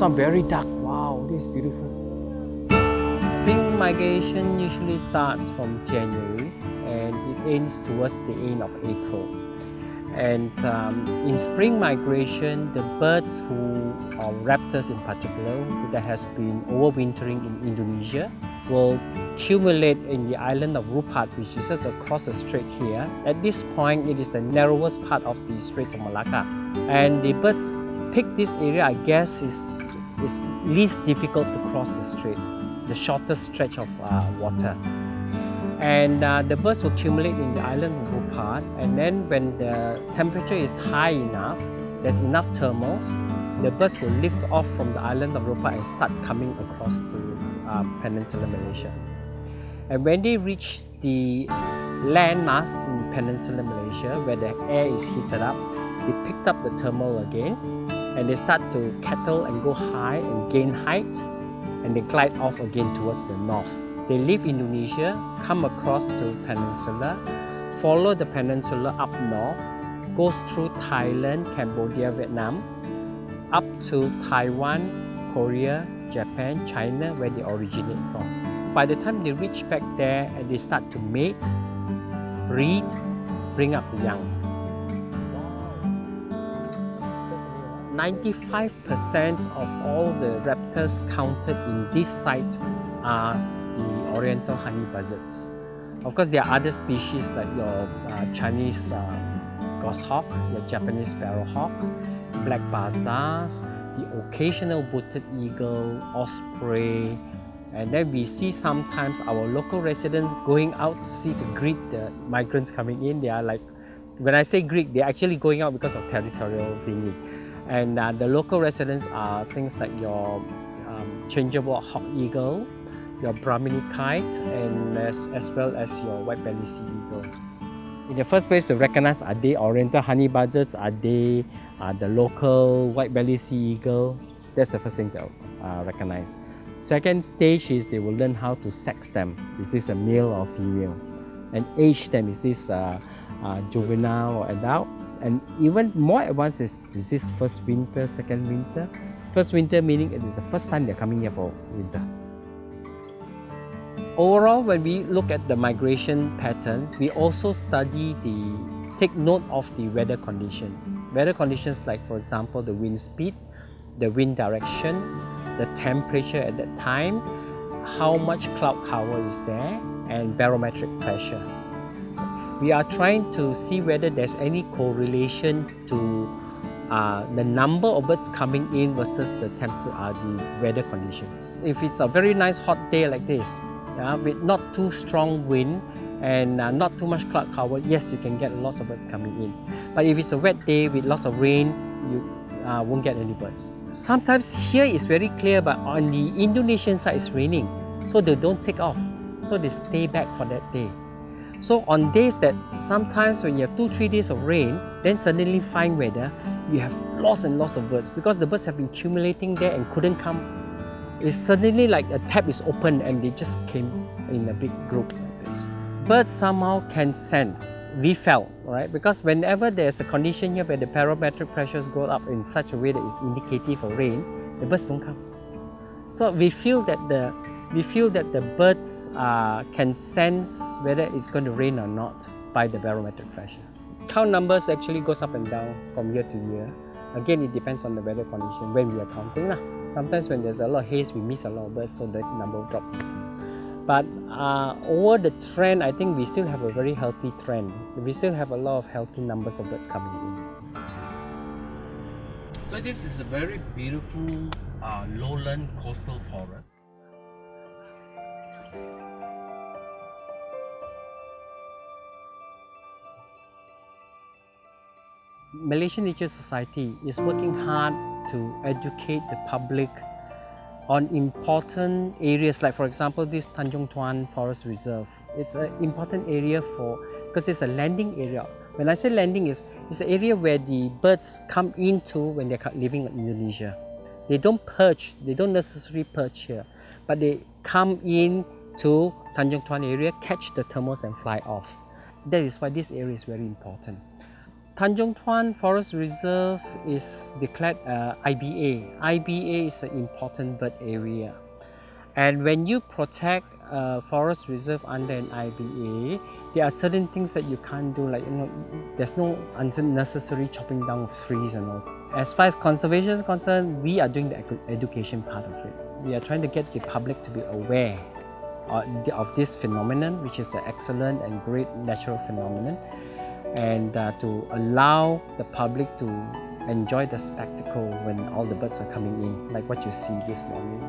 some very dark. Wow, this is beautiful. Spring migration usually starts from January and it ends towards the end of April. And in spring migration, the birds or raptors in particular, that has been overwintering in Indonesia, will accumulate in the island of Rupat, which is just across the strait here. At this point, it is the narrowest part of the Straits of Malacca. And the birds pick this area, I guess, is least difficult to cross the straits, the shortest stretch of water. And the birds will accumulate in the island of Rupat, and then when the temperature is high enough, there's enough thermals, the birds will lift off from the island of Rupat and start coming across to Peninsular Malaysia. And when they reach the landmass in Peninsular Malaysia, where the air is heated up, they picked up the thermal again, and they start to kettle and go high and gain height, and they glide off again towards the north. They leave Indonesia, come across to Peninsula, follow the peninsula up north, goes through Thailand, Cambodia, Vietnam, up to Taiwan, Korea, Japan, China, where they originate from. By the time they reach back there and they start to mate, breed, bring up the young. 95% of all the raptors counted in this site are the Oriental Honey-buzzards. Of course, there are other species like your Chinese goshawk, your Japanese sparrowhawk, black buzzards, the occasional booted eagle, osprey, and then we see sometimes our local residents going out to greet the migrants coming in. They are like, when I say greet, they're actually going out because of territorial thingy. And the local residents are things like your changeable hawk eagle, your Brahmini kite, and as well as your white-bellied sea eagle. In the first place, to recognize, are they Oriental honey-buzzards? Are they the local white-bellied sea eagle? That's the first thing to recognize. Second stage is they will learn how to sex them. Is this a male or female? And age them. Is this juvenile or adult? And even more advanced is this first winter, second winter? First winter meaning it is the first time they're coming here for winter. Overall, when we look at the migration pattern, we also take note of the weather condition. Weather conditions like, for example, the wind speed, the wind direction, the temperature at that time, how much cloud cover is there, and barometric pressure. We are trying to see whether there's any correlation to the number of birds coming in versus the weather conditions. If it's a very nice hot day like this, with not too strong wind and not too much cloud cover, yes, you can get lots of birds coming in. But if it's a wet day with lots of rain, you won't get any birds. Sometimes here it's very clear, but on the Indonesian side it's raining, so they don't take off. So they stay back for that day. So on days that sometimes when you have 2-3 days of rain, then suddenly fine weather, you have lots and lots of birds because the birds have been accumulating there and couldn't come. It's suddenly like a tap is open and they just came in a big group like this. Birds somehow can sense, we felt, right? Because whenever there's a condition here where the barometric pressures go up in such a way that is indicative of rain, the birds don't come. So we feel that the birds can sense whether it's going to rain or not by the barometric pressure. Count numbers actually goes up and down from year to year. Again, it depends on the weather condition when we are counting. Sometimes when there's a lot of haze, we miss a lot of birds, so the number drops. But over the trend, I think we still have a very healthy trend. We still have a lot of healthy numbers of birds coming in. So this is a very beautiful lowland coastal forest. Malaysian Nature Society is working hard to educate the public on important areas, like for example this Tanjung Tuan Forest Reserve. It's an important area because it's a landing area. When I say landing, it's an area where the birds come into when they're living in Indonesia. They don't perch, they don't necessarily perch here, but they come in to Tanjung Tuan area, catch the thermals and fly off. That is why this area is very important. Tanjung Tuan Forest Reserve is declared IBA. IBA is an important bird area. And when you protect a forest reserve under an IBA, there are certain things that you can't do, like there's no unnecessary chopping down of trees and all. As far as conservation is concerned, we are doing the education part of it. We are trying to get the public to be aware of this phenomenon, which is an excellent and great natural phenomenon, and to allow the public to enjoy the spectacle when all the birds are coming in, like what you see this morning.